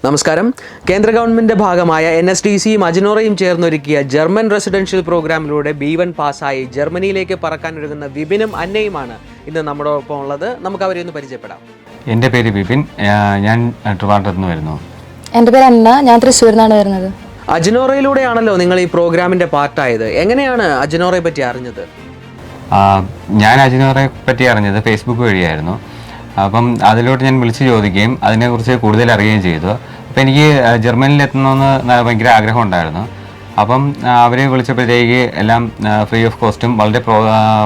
നമസ്കാരം. കേന്ദ്ര ഗവൺമെൻറ്റിൻ്റെ ഭാഗമായ NSDCയും അജ്നോറയും ചേർന്നൊരുക്കിയ ജർമ്മൻ റെസിഡൻഷ്യൽ പ്രോഗ്രാമിലൂടെ B1 പാസ്സായി ജർമ്മനിയിലേക്ക് പറക്കാനൊരുങ്ങുന്ന വിപിനും അന്നയുമാണ് ഇന്ന് നമ്മളോടൊപ്പം ഉള്ളത്. നമുക്ക് അവരെ ഒന്ന് പരിചയപ്പെടാം. എൻ്റെ പേര് വിപിൻ, ഞാൻ ട്രിവാൻഡ്രത്ത് നിന്ന് വരുന്നു. എൻ്റെ പേര് അന്ന, ഞാൻ തൃശ്ശൂരിൽ നിന്നാണ് വരുന്നത്. അജ്നോറയിലൂടെയാണല്ലോ നിങ്ങൾ ഈ പ്രോഗ്രാമിൻ്റെ പാർട്ടായത്. എങ്ങനെയാണ് അജ്നോറയെ പറ്റി അറിഞ്ഞത്? ഞാൻ അജ്നോറയെ പറ്റി അറിഞ്ഞത് ഫേസ്ബുക്ക് വഴിയായിരുന്നു. അപ്പം അതിലോട്ട് ഞാൻ വിളിച്ച് ചോദിക്കുകയും അതിനെക്കുറിച്ച് കൂടുതൽ അറിയുകയും ചെയ്തു. അപ്പം എനിക്ക് ജർമ്മനിയിൽ എത്തണമെന്ന് ഭയങ്കര ആഗ്രഹം ഉണ്ടായിരുന്നു. അപ്പം അവർ വിളിച്ചപ്പോഴത്തേക്ക് എല്ലാം ഫ്രീ ഓഫ് കോസ്റ്റും വളരെ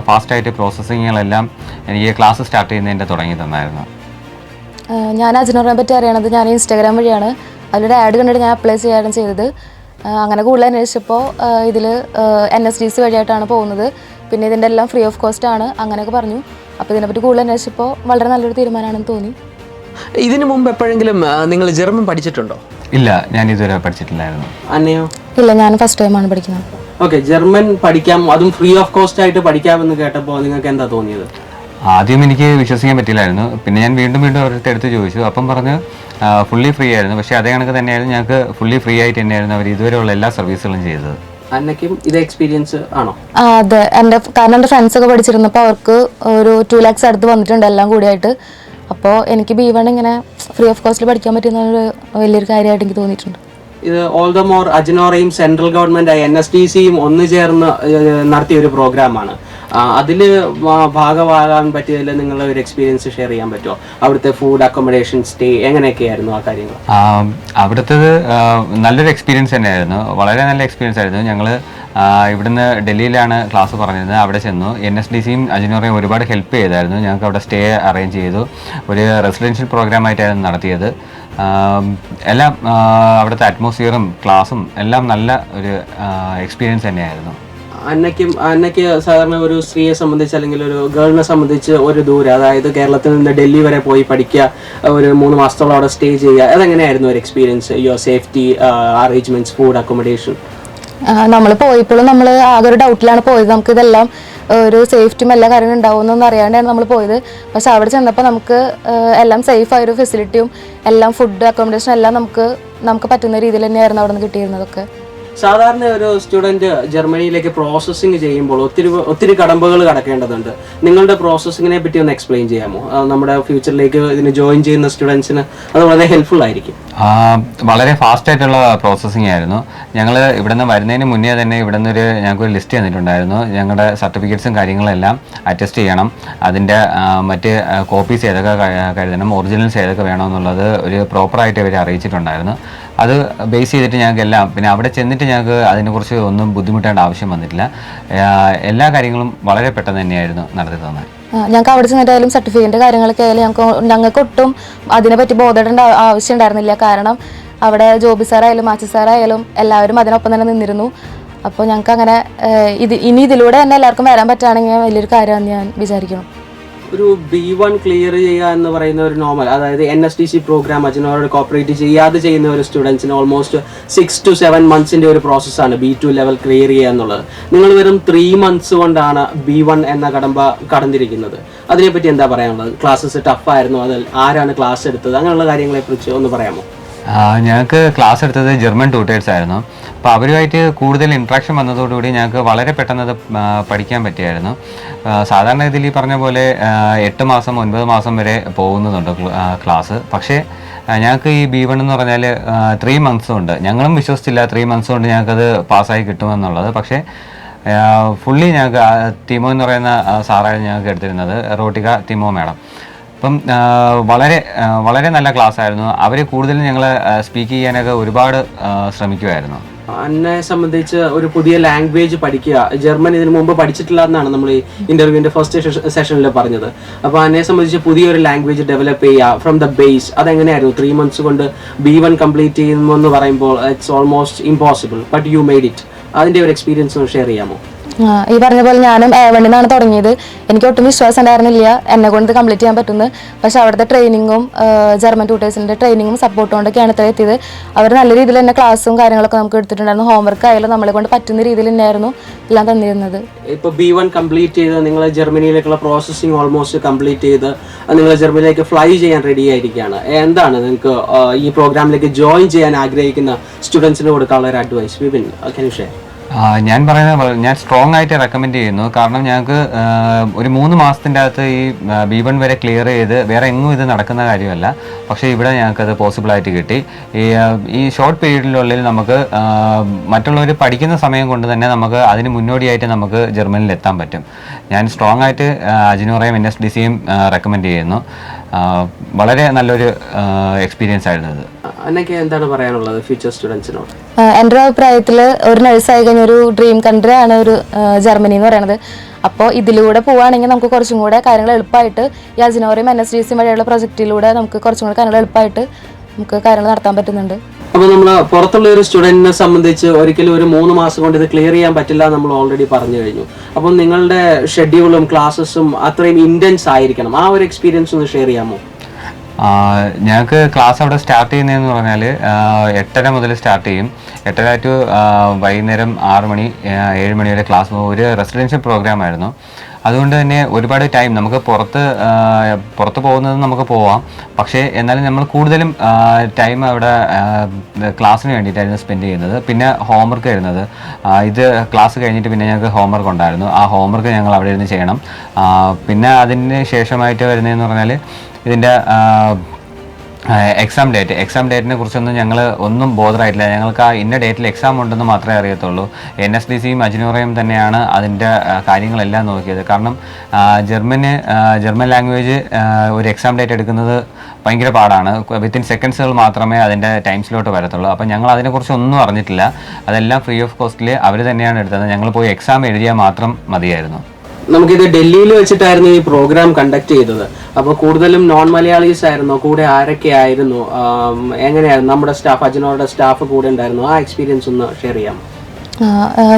ഫാസ്റ്റായിട്ട് പ്രോസസ്സിങ്ങുകളെല്ലാം എനിക്ക് ക്ലാസ് സ്റ്റാർട്ട് ചെയ്യുന്നതിൻ്റെ തുടങ്ങി തന്നായിരുന്നു. ഞാൻ അജ്നോറിനെ പറ്റി അറിയണത് ഞാൻ ഇൻസ്റ്റാഗ്രാം വഴിയാണ്. അതിലൊരു ആഡ് കണ്ടിട്ട് ഞാൻ അപ്ലൈ ചെയ്യാനും ചെയ്തത്. അങ്ങനെ കൂടുതൽ അന്വേഷിച്ചപ്പോൾ ഇതിൽ NSDC വഴിയായിട്ടാണ് പോകുന്നത്. പിന്നെ ഇതിൻ്റെ എല്ലാം ഫ്രീ ഓഫ് കോസ്റ്റ് ആണ് അങ്ങനെയൊക്കെ പറഞ്ഞു. അപ്പോൾ ഇതിനെപ്പറ്റി കൂടുതൽ അന്വേഷിച്ചപ്പോൾ വളരെ നല്ലൊരു തീരുമാനമാണെന്ന് തോന്നി. ഇതിനു മുമ്പ് എപ്പോഴെങ്കിലും നിങ്ങൾ ജർമ്മൻ പഠിച്ചിട്ടുണ്ടോ? ഇല്ല, ഞാൻ ഇതുവരെ പഠിച്ചിട്ടില്ലായിരുന്നു. അന്നയോ? ഇല്ല, ഞാൻ ഫസ്റ്റ് ടൈമാണ് പഠിക്കുന്നത്. ഓക്കെ, ജർമ്മൻ പഠിക്കാം, അതും ഫ്രീ ഓഫ് കോസ്റ്റ് ആയിട്ട് പഠിക്കാമെന്ന് കേട്ടപ്പോൾ നിങ്ങൾക്ക് എന്താ തോന്നിയത്? ആദ്യം എനിക്ക് വിശ്വസിക്കാൻ പറ്റില്ലായിരുന്നു. പിന്നെ ഞാൻ വീണ്ടും അവരുടെ അടുത്ത് ചോദിച്ചു. അപ്പം പറഞ്ഞ് ഫുള്ളി ഫ്രീ ആയിരുന്നു. പക്ഷേ അതേ കണക്ക് തന്നെയായിരുന്നു, ഞങ്ങൾക്ക് ഫുള്ളി ഫ്രീ ആയിട്ട് തന്നെയായിരുന്നു അവർ ഇതുവരെയുള്ള എല്ലാ സർവീസുകളും ചെയ്തത്. അന്നയ്ക്കും ഇതേ എക്സ്പീരിയൻസ് ആണോ? അതെ, കാരണം എൻ്റെ ഫ്രണ്ട്സൊക്കെ പഠിച്ചിരുന്നപ്പോൾ അവർക്ക് ഒരു 2 lakhs അടുത്ത് വന്നിട്ടുണ്ട് എല്ലാം കൂടിയായിട്ട്. അപ്പോൾ എനിക്ക് B1 ഇങ്ങനെ ഫ്രീ ഓഫ് കോസ്റ്റിൽ പഠിക്കാൻ പറ്റുന്ന ഒരു വലിയൊരു കാര്യമായിട്ട് എനിക്ക് തോന്നിയിട്ടുണ്ട്. ഇത് ഓൾ ദ മോർ അജ്നോറയും സെൻട്രൽ ഗവൺമെൻറ് NSDCയും ഒന്നു ചേർന്ന് നടത്തിയ ഒരു പ്രോഗ്രാമാണ്. അതിൽ ഭാഗമാകാൻ പറ്റിയതിൽ നിങ്ങളുടെ ഒരു എക്സ്പീരിയൻസ് ഷെയർ ചെയ്യാൻ പറ്റുമോ? അവിടുത്തെ ഫുഡ്, അക്കോമഡേഷൻ, സ്റ്റേ എങ്ങനെയൊക്കെയായിരുന്നു ആ കാര്യങ്ങൾ? അവിടുത്തേത് നല്ലൊരു എക്സ്പീരിയൻസ് തന്നെയായിരുന്നു. വളരെ നല്ല എക്സ്പീരിയൻസ് ആയിരുന്നു. ഞങ്ങൾ ഇവിടുന്ന് ഡൽഹിയിലാണ് ക്ലാസ് പറഞ്ഞിരുന്നത്. അവിടെ ചെന്നു. NSDCയും അജ്നോറയും ഒരുപാട് ഹെൽപ്പ് ചെയ്തായിരുന്നു. ഞങ്ങൾക്ക് അവിടെ സ്റ്റേ അറേഞ്ച് ചെയ്തു. ഒരു റെസിഡൻഷ്യൽ പ്രോഗ്രാമായിട്ടായിരുന്നു നടത്തിയത്. എല്ലാം അവിടുത്തെ അറ്റ്മോസ്ഫിയറും ക്ലാസ്സും എല്ലാം നല്ല ഒരു എക്സ്പീരിയൻസ് തന്നെയായിരുന്നു. അന്നയ്ക്ക് സാധാരണ ഒരു സ്ത്രീയെ സംബന്ധിച്ച് അല്ലെങ്കിൽ ഒരു ഗേളിനെ സംബന്ധിച്ച് ഒരു ദൂരം, അതായത് കേരളത്തിൽ നിന്ന് ഡൽഹി വരെ പോയി പഠിക്കുക, ഒരു 3 മാസത്തോളം അവിടെ സ്റ്റേ ചെയ്യുക, അതെങ്ങനെയായിരുന്നു ഒരു experience? Your safety arrangements, food, accommodation? നമ്മൾ പോയപ്പോഴും നമ്മൾ ആകെ ഒരു ഡൗട്ടിലാണ് പോയത്. നമുക്ക് ഇതെല്ലാം ഒരു സേഫ്റ്റിയും എല്ലാ കാര്യങ്ങളും ഉണ്ടാവുമെന്നൊന്നും അറിയാണ്ടാണ് നമ്മൾ പോയത്. പക്ഷെ അവിടെ ചെന്നപ്പോൾ നമുക്ക് എല്ലാം സേഫായ ഒരു ഫെസിലിറ്റിയും എല്ലാം ഫുഡ്, അക്കോമഡേഷൻ എല്ലാം നമുക്ക് പറ്റുന്ന രീതിയിൽ തന്നെയായിരുന്നു അവിടെ നിന്ന് കിട്ടിയിരുന്നതൊക്കെ. സാധാരണ ഒരു സ്റ്റുഡൻറ്റ് ജർമ്മനിയിലേക്ക് പ്രോസസ്സിങ് ചെയ്യുമ്പോൾ ഒത്തിരി കടമ്പകൾ കടക്കേണ്ടതുണ്ട്. നിങ്ങളുടെ പ്രോസസ്സിങ്ങിനെ പറ്റി ഒന്ന് എക്സ്പ്ലെയിൻ ചെയ്യാമോ? നമ്മുടെ ഫ്യൂച്ചറിലേക്ക് ഇതിന് ജോയിൻ ചെയ്യുന്ന സ്റ്റുഡൻസിന് അത് വളരെ ഹെൽപ്ഫുൾ ആയിരിക്കും. വളരെ ഫാസ്റ്റ് ആയിട്ടുള്ള പ്രോസസ്സിംഗ് ആയിരുന്നു. ഞങ്ങൾ ഇവിടെ നിന്ന് വരുന്നതിന് മുന്നേ തന്നെ ഇവിടെ നിന്നൊരു ഞങ്ങൾക്കൊരു ലിസ്റ്റ് തന്നിട്ടുണ്ടായിരുന്നു. ഞങ്ങളുടെ സർട്ടിഫിക്കറ്റ്സും കാര്യങ്ങളെല്ലാം അറ്റസ്റ്റ് ചെയ്യണം, അതിൻ്റെ മറ്റ് കോപ്പീസ് ഏതൊക്കെ കരുതണം, ഒറിജിനൽസ് ഏതൊക്കെ വേണമെന്നുള്ളത് ഒരു പ്രോപ്പറായിട്ട് അവർ അറിയിച്ചിട്ടുണ്ടായിരുന്നു. അത് ബേസ് ചെയ്തിട്ട് ഞങ്ങൾക്കെല്ലാം, പിന്നെ അവിടെ ചെന്നിട്ട് ഞങ്ങൾക്ക് അതിനെക്കുറിച്ച് ഒന്നും ബുദ്ധിമുട്ടേണ്ട ആവശ്യം വന്നിട്ടില്ല. എല്ലാ കാര്യങ്ങളും വളരെ പെട്ടെന്ന് തന്നെയായിരുന്നു നടത്തി തന്നത്. ഞങ്ങൾക്ക് അവിടെ ചെന്നിട്ടായാലും സർട്ടിഫിക്കറ്റിൻ്റെ കാര്യങ്ങളൊക്കെ ആയാലും ഞങ്ങൾക്ക് ഒട്ടും അതിനെപ്പറ്റി ബോധപ്പെടേണ്ട ആവശ്യം ഉണ്ടായിരുന്നില്ല. കാരണം അവിടെ ജോബി സാറായാലും മാച്ചി സാറായാലും എല്ലാവരും അതിനൊപ്പം തന്നെ നിന്നിരുന്നു. അപ്പോൾ ഞങ്ങൾക്ക് അങ്ങനെ ഇനി ഇതിലൂടെ തന്നെ എല്ലാവർക്കും വരാൻ പറ്റുകയാണെങ്കിൽ വലിയൊരു കാര്യമാണെന്ന് ഞാൻ വിചാരിക്കുന്നു. ഒരു B1 ക്ലിയർ ചെയ്യുക എന്ന് പറയുന്ന ഒരു നോർമൽ, അതായത് NSDC പ്രോഗ്രാം അജ്നോറോട് കോപ്പറേറ്റ് ചെയ്യാതെ ചെയ്യുന്ന ഒരു സ്റ്റുഡൻസിന് ഓൾമോസ്റ്റ് 6 to 7 months ഒരു പ്രോസസ്സാണ് B2 ലെവൽ ക്ലിയർ ചെയ്യുക എന്നുള്ളത്. നിങ്ങൾ വെറും 3 months കൊണ്ടാണ് B1 എന്ന കടമ്പ കടന്നിരിക്കുന്നത്. അതിനെപ്പറ്റി എന്താ പറയാനുള്ളത്? ക്ലാസ്സസ് ടഫായിരുന്നു? അതിൽ ആരാണ് ക്ലാസ് എടുത്തത്? അങ്ങനെയുള്ള കാര്യങ്ങളെക്കുറിച്ച് ഒന്ന് പറയാമോ? ഞങ്ങൾക്ക് ക്ലാസ് എടുത്തത് ജർമ്മൻ ട്യൂട്ടേഴ്സ് ആയിരുന്നു. അപ്പോൾ അവരുമായിട്ട് കൂടുതൽ ഇൻട്രാക്ഷൻ വന്നതോടുകൂടി ഞങ്ങൾക്ക് വളരെ പെട്ടെന്ന് അത് പഠിക്കാൻ പറ്റിയായിരുന്നു. സാധാരണ ഇതിൽ ഈ പറഞ്ഞ പോലെ 8 മാസം 9 മാസം വരെ പോകുന്നതുണ്ട് ക്ലാസ്. പക്ഷേ ഞങ്ങൾക്ക് ഈ B1 എന്ന് പറഞ്ഞാൽ 3 months കൊണ്ട്, ഞങ്ങളും വിശ്വസിച്ചില്ല 3 months കൊണ്ട് ഞങ്ങൾക്കത് പാസ്സായി കിട്ടുമെന്നുള്ളത്. പക്ഷേ ഫുള്ളി ഞങ്ങൾക്ക് തിമോ എന്ന് പറയുന്ന സാറാണ് ഞങ്ങൾക്ക് എടുത്തിരുന്നത്, റോട്ടിക തിമോ മാഡം. അപ്പം വളരെ നല്ല ക്ലാസ് ആയിരുന്നു. അവർ കൂടുതലും ഞങ്ങളെ സ്പീക്ക് ചെയ്യാനൊക്കെ ഒരുപാട് ശ്രമിക്കുമായിരുന്നു. എന്നെ സംബന്ധിച്ച് ഒരു പുതിയ ലാംഗ്വേജ് പഠിക്കുക, ജർമ്മൻ ഇതിനു മുമ്പ് പഠിച്ചിട്ടില്ല എന്നാണ് നമ്മൾ ഈ ഇന്റർവ്യൂവിന്റെ ഫസ്റ്റ് സെഷനിൽ പറഞ്ഞത്. അപ്പോൾ എന്നെ സംബന്ധിച്ച് പുതിയൊരു ലാംഗ്വേജ് ഡെവലപ്പ് ചെയ്യുക ഫ്രം ദ ബേസ്, അതെങ്ങനെയായിരുന്നു? 3 months കൊണ്ട് B1 കംപ്ലീറ്റ് ചെയ്യുന്നു എന്ന് പറയുമ്പോൾ it's almost impossible, but you made it. അതിൻ്റെ ഒരു എക്സ്പീരിയൻസ് ഷെയർ ചെയ്യാമോ? ഈ പറഞ്ഞ പോലെ ഞാനും A1 നിന്നാണ് തുടങ്ങിയത്. എനിക്ക് ഒട്ടും വിശ്വാസം ഉണ്ടായിരുന്നില്ല എന്നെ കൊണ്ട് കംപ്ലീറ്റ് ചെയ്യാൻ പറ്റുന്നത്. പക്ഷേ അവിടുത്തെ ട്രെയിനിങ്ങും ജർമ്മൻ ട്യൂട്ടേഴ്സിൻ്റെ ട്രെയിനിങ്ങും സപ്പോർട്ടും കൊണ്ടൊക്കെയാണ് ഇത്ര എത്തിയത്. അവർ നല്ല രീതിയിൽ തന്നെ ക്ലാസ്സും കാര്യങ്ങളൊക്കെ നമുക്ക് എടുത്തിട്ടുണ്ടായിരുന്നു. ഹോംവർക്ക് ആയാലും നമ്മളെ കൊണ്ട് പറ്റുന്ന രീതിയിൽ തന്നെയായിരുന്നു എല്ലാം തന്നിരുന്നത്. ഇപ്പോൾ B1 കംപ്ലീറ്റ് ചെയ്ത് നിങ്ങൾ ജർമ്മനിയിലേക്കുള്ള പ്രോസസ്സിങ് ഓൾമോസ്റ്റ് കംപ്ലീറ്റ് ചെയ്ത് നിങ്ങൾ ജർമ്മനിയിലേക്ക് ഫ്ലൈ ചെയ്യാൻ റെഡി ആയിരിക്കുകയാണ്. എന്താണ് നിങ്ങൾക്ക് ഈ പ്രോഗ്രാമിലേക്ക് ജോയിൻ ചെയ്യാൻ ആഗ്രഹിക്കുന്ന സ്റ്റുഡൻസിന് കൊടുക്കാനുള്ള ഒരു advice? Vipin, can you share? ഞാൻ പറയുന്നത് ഞാൻ സ്ട്രോങ് ആയിട്ട് റെക്കമെൻഡ് ചെയ്യുന്നു. കാരണം ഞങ്ങൾക്ക് ഒരു 3 മാസത്തിൻ്റെ അകത്ത് ഈ B1 വരെ ക്ലിയർ ചെയ്ത് വേറെ എങ്ങും ഇത് നടക്കുന്ന കാര്യമല്ല. പക്ഷേ ഇവിടെ ഞങ്ങൾക്കത് പോസിബിളായിട്ട് കിട്ടി. ഈ ഷോർട്ട് പീരീഡിനുള്ളിൽ നമുക്ക് മറ്റുള്ളവർ പഠിക്കുന്ന സമയം കൊണ്ട് തന്നെ നമുക്ക് അതിന് മുന്നോടിയായിട്ട് നമുക്ക് ജർമ്മനിയിൽ എത്താൻ പറ്റും. ഞാൻ സ്ട്രോങ് ആയിട്ട് അജിനോറയും NSDCയും റെക്കമെൻഡ് ചെയ്യുന്നു. വളരെ നല്ലൊരു എക്സ്പീരിയൻസ് ആയിരുന്നു ഇത്. എന്നൊക്കെ എന്താണ് പറയാനുള്ളത് ഫ്യൂച്ചർ സ്റ്റുഡൻസിനോട്? എൻ്റെ ഒരു അഭിപ്രായത്തിൽ ഒരു നഴ്സായി കഴിഞ്ഞ ഒരു ഡ്രീം കൺട്രി ആണ് ഒരു ജർമ്മനി എന്ന് പറയുന്നത്. അപ്പോൾ ഇതിലൂടെ പോവുകയാണെങ്കിൽ നമുക്ക് കുറച്ചും കൂടെ കാര്യങ്ങൾ എളുപ്പമായിട്ട് ഈ അജിനോറയും NSDCയും വഴിയുള്ള പ്രൊജക്റ്റിലൂടെ നമുക്ക് കുറച്ചും കൂടെ കാര്യങ്ങൾ എളുപ്പമായിട്ട് നമുക്ക് കാര്യങ്ങൾ നടത്താൻ പറ്റുന്നുണ്ട്. അപ്പോൾ നമ്മൾ പുറത്തുള്ള ഒരു സ്റ്റുഡൻറ്റിനെ സംബന്ധിച്ച് ഒരിക്കലും ഒരു 3 മാസം കൊണ്ട് ഇത് ക്ലിയർ ചെയ്യാൻ പറ്റില്ല നമ്മൾ ഓൾറെഡി പറഞ്ഞു കഴിഞ്ഞു. അപ്പം നിങ്ങളുടെ ഷെഡ്യൂളും ക്ലാസ്സസും അത്രയും ഇൻറ്റൻസ് ആയിരിക്കണം. ആ ഒരു എക്സ്പീരിയൻസ് ഒന്ന് ഷെയർ ചെയ്യാമോ? ഞങ്ങൾക്ക് ക്ലാസ് അവിടെ സ്റ്റാർട്ട് ചെയ്യുന്നതെന്ന് പറഞ്ഞാൽ 8:30 മുതൽ സ്റ്റാർട്ട് ചെയ്യും. 8:30 ടു വൈകുന്നേരം 6 മണി 7 മണി വരെ ക്ലാസ്. ഒരു റെസിഡൻഷ്യൽ പ്രോഗ്രാം ആയിരുന്നു. അതുകൊണ്ട് തന്നെ ഒരുപാട് ടൈം നമുക്ക് പുറത്ത് പോകുന്നത് നമുക്ക് പോവാം. പക്ഷേ എന്നാലും നമ്മൾ കൂടുതലും ടൈം അവിടെ ക്ലാസ്സിന് വേണ്ടിയിട്ടായിരുന്നു സ്പെൻഡ് ചെയ്യുന്നത്. പിന്നെ ഹോംവർക്ക് വരുന്നത് ഇത് ക്ലാസ് കഴിഞ്ഞിട്ട് പിന്നെ ഞങ്ങൾക്ക് ഹോംവർക്ക് ഉണ്ടായിരുന്നു. ആ ഹോംവർക്ക് ഞങ്ങൾ അവിടെ ഇരുന്ന് ചെയ്യണം. പിന്നെ അതിന് ശേഷമായിട്ട് വരുന്നതെന്ന് പറഞ്ഞാൽ ഇതിൻ്റെ എക്സാം ഡേറ്റിനെ കുറിച്ചൊന്നും ഞങ്ങൾ ഒന്നും ബോധറായിട്ടില്ല. ഞങ്ങൾക്ക് ആ ഇന്ന ഡേറ്റിൽ എക്സാം ഉണ്ടെന്ന് മാത്രമേ അറിയത്തുള്ളൂ. NSDCയും അജിനോറയും തന്നെയാണ് അതിൻ്റെ കാര്യങ്ങളെല്ലാം നോക്കിയത്. കാരണം ജർമ്മൻ ലാംഗ്വേജ് ഒരു എക്സാം ഡേറ്റ് എടുക്കുന്നത് ഭയങ്കര പാടാണ്. വിത്തിൻ സെക്കൻഡ്സുകൾ മാത്രമേ അതിൻ്റെ ടൈം സ്ലോട്ട് വരത്തുള്ളൂ. അപ്പം ഞങ്ങൾ അതിനെക്കുറിച്ച് ഒന്നും അറിഞ്ഞിട്ടില്ല. അതെല്ലാം ഫ്രീ ഓഫ് കോസ്റ്റിൽ അവർ തന്നെയാണ് എടുത്തത്. ഞങ്ങൾ പോയി എക്സാം എഴുതിയാൽ മാത്രം മതിയായിരുന്നു. നമുക്കിത് ഡൽഹിയിൽ വെച്ചിട്ടായിരുന്നു ഈ പ്രോഗ്രാം കണ്ടക്ട് ചെയ്തത്. അപ്പോൾ കൂടുതലും നോൺ മലയാളീസ് ആയിരുന്നു. കൂടെ ആരൊക്കെ ആയിരുന്നു? എങ്ങനെയായിരുന്നു നമ്മുടെ സ്റ്റാഫ്, അജിനോറുടെ സ്റ്റാഫ് കൂടെ ഉണ്ടായിരുന്നു? ആ എക്സ്പീരിയൻസ് ഒന്ന് ഷെയർ ചെയ്യാം.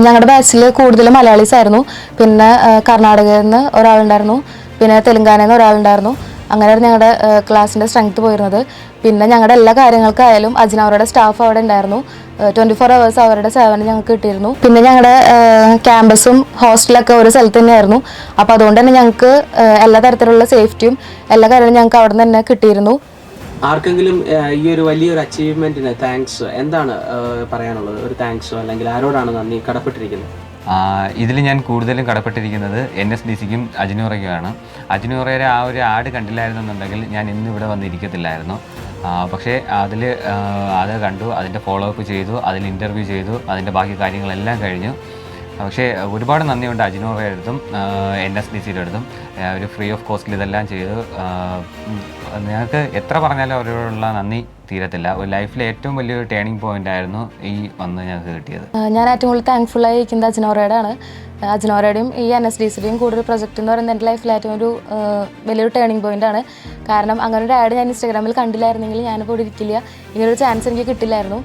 ഞങ്ങളുടെ ബാച്ചിൽ കൂടുതലും മലയാളീസ് ആയിരുന്നു. പിന്നെ കർണാടകയിൽ നിന്ന് ഒരാളുണ്ടായിരുന്നു, പിന്നെ തെലുങ്കാനയിൽ നിന്ന് ഒരാളുണ്ടായിരുന്നു. അങ്ങനെയാണ് ഞങ്ങളുടെ ക്ലാസ്സിൻ്റെ സ്ട്രെങ്ത് പോയിരുന്നത്. പിന്നെ ഞങ്ങളുടെ എല്ലാ കാര്യങ്ങൾക്കായാലും അജിനോറയുടെ സ്റ്റാഫ് അവിടെ ഉണ്ടായിരുന്നു. 24 hours അവരുടെ സേവനം ഞങ്ങൾക്ക് കിട്ടിയിരുന്നു. പിന്നെ ഞങ്ങളുടെ ക്യാമ്പസും ഹോസ്റ്റലൊക്കെ ഒരു സ്ഥലത്ത് തന്നെയായിരുന്നു. അപ്പോൾ അതുകൊണ്ട് തന്നെ ഞങ്ങൾക്ക് എല്ലാ തരത്തിലുള്ള സേഫ്റ്റിയും എല്ലാ കാര്യങ്ങളും ഞങ്ങൾക്ക് അവിടെ നിന്ന് തന്നെ കിട്ടിയിരുന്നു. ആർക്കെങ്കിലും ഈ ഒരു വലിയൊരു അച്ചീവ്മെന്റിന് താങ്ക്സ് എന്താണ് പറയാനുള്ളത്? ഒരു താങ്ക്സോ അല്ലെങ്കിൽ ആരോടാണ് നന്ദി കടപ്പെട്ടിരിക്കുന്നത്? ഇതിൽ ഞാൻ കൂടുതലും കടപ്പെട്ടിരിക്കുന്നത് NSDCക്കും അജിനോറയ്ക്കുമാണ്. അജിനോറയുടെ ആ ഒരു ആഡ് കണ്ടില്ലായിരുന്നെന്നുണ്ടെങ്കിൽ ഞാൻ ഇന്നിവിടെ വന്നിരിക്കത്തില്ലായിരുന്നു. പക്ഷേ അത് കണ്ടു, അതിൻ്റെ ഫോളോ അപ്പ് ചെയ്തു, അതിൽ ഇൻ്റർവ്യൂ ചെയ്തു, അതിൻ്റെ ബാക്കി കാര്യങ്ങളെല്ലാം കഴിഞ്ഞു. പക്ഷേ ഒരുപാട് നന്ദിയുണ്ട് അജിനോറയുടെ അടുത്തും NSDCയുടെ അടുത്തും. ഒരു ഫ്രീ ഓഫ് കോസ്റ്റിൽ ഇതെല്ലാം ചെയ്തു. ഞങ്ങൾക്ക് എത്ര പറഞ്ഞാലും അവരോടുള്ള നന്ദി തീരത്തില്ല. ഒരു ലൈഫിലെ ഏറ്റവും വലിയൊരു ടേണിംഗ് പോയിന്റ് ആയിരുന്നു ഈ വന്ന് ഞങ്ങൾക്ക് കിട്ടിയത്. ഞാൻ ഏറ്റവും കൂടുതൽ താങ്ക്ഫുള്ളായി ഇരിക്കുന്നത് അജിനോറയോടാണ്. അജിനോറയുടെയും ഈ NSDCയുടെയും കൂടുതൽ പ്രൊജക്റ്റ് എന്ന് പറയുന്നത് എൻ്റെ ലൈഫിൽ ഏറ്റവും ഒരു വലിയൊരു ടേണിംഗ് പോയിന്റ് ആണ്. കാരണം അങ്ങനെ ഒരു ആഡ് ഞാൻ ഇൻസ്റ്റാഗ്രാമിൽ കണ്ടില്ലായിരുന്നെങ്കിൽ ഞാനിപ്പോൾ ഇവിടെ ഇരിക്കില്ല. ഇങ്ങനൊരു ചാൻസ് എനിക്ക് കിട്ടില്ലായിരുന്നു.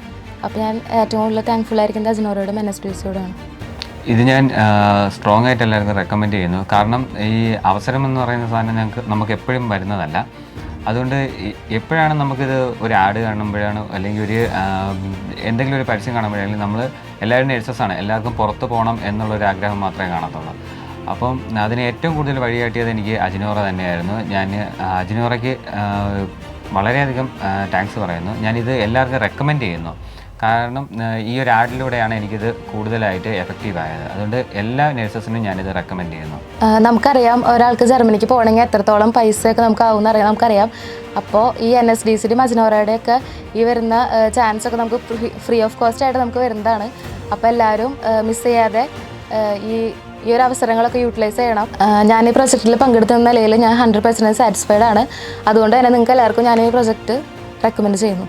അപ്പോൾ ഞാൻ ഏറ്റവും കൂടുതൽ താങ്ക്ഫുള്ളായിരിക്കുന്നത് അജിനോറയോടും NSDCയോടാണ്. ഇത് ഞാൻ സ്ട്രോങ് ആയിട്ട് എല്ലാവർക്കും റെക്കമെൻഡ് ചെയ്യുന്നു. കാരണം ഈ അവസരം എന്ന് പറയുന്ന സാധനം നമുക്ക് എപ്പോഴും വരുന്നതല്ല. അതുകൊണ്ട് എപ്പോഴാണ് നമുക്കിത് ഒരു ആഡ് കാണുമ്പോഴാണ് അല്ലെങ്കിൽ ഒരു എന്തെങ്കിലും ഒരു പരസ്യം കാണുമ്പോഴാണെങ്കിൽ നമ്മൾ എല്ലാവരും നേഴ്സസാണ്, എല്ലാവർക്കും പുറത്ത് പോകണം എന്നുള്ളൊരു ആഗ്രഹം മാത്രമേ കാണത്തുള്ളൂ. അപ്പം അതിന് ഏറ്റവും കൂടുതൽ വഴികാട്ടിയത് എനിക്ക് അജിനോറ തന്നെയായിരുന്നു. ഞാൻ അജിനോറയ്ക്ക് വളരെയധികം താങ്ക്സ് പറയുന്നു. ഞാനിത് എല്ലാവർക്കും റെക്കമെൻഡ് ചെയ്യുന്നു. കാരണം ഈ ഒരു ആഡിലൂടെയാണ് എനിക്കിത് കൂടുതലായിട്ട് എഫക്റ്റീവ് ആയത്. അതുകൊണ്ട് എല്ലാ നഴ്സസിനും ഞാനിത് റെക്കമെൻഡ് ചെയ്യുന്നു. നമുക്കറിയാം ഒരാൾക്ക് ജർമ്മനിക്ക് പോകണമെങ്കിൽ എത്രത്തോളം പൈസയൊക്കെ നമുക്കറിയാം. അപ്പോൾ ഈ NSDCയുടെയും അജിനോറയുടെയൊക്കെ ഈ വരുന്ന ചാൻസൊക്കെ നമുക്ക് ഫ്രീ ഓഫ് കോസ്റ്റ് ആയിട്ട് നമുക്ക് വരുന്നതാണ്. അപ്പോൾ എല്ലാവരും മിസ് ചെയ്യാതെ ഈ ഒരു അവസരങ്ങളൊക്കെ യൂട്ടിലൈസ് ചെയ്യണം. ഞാൻ ഈ പ്രൊജക്റ്റിൽ പങ്കെടുത്ത നിലയിൽ ഞാൻ 100% സാറ്റിസ്ഫൈഡ് ആണ്. അതുകൊണ്ട് തന്നെ നിങ്ങൾക്ക് എല്ലാവർക്കും ഞാൻ ഈ പ്രൊജക്റ്റ് റെക്കമെൻഡ് ചെയ്യുന്നു.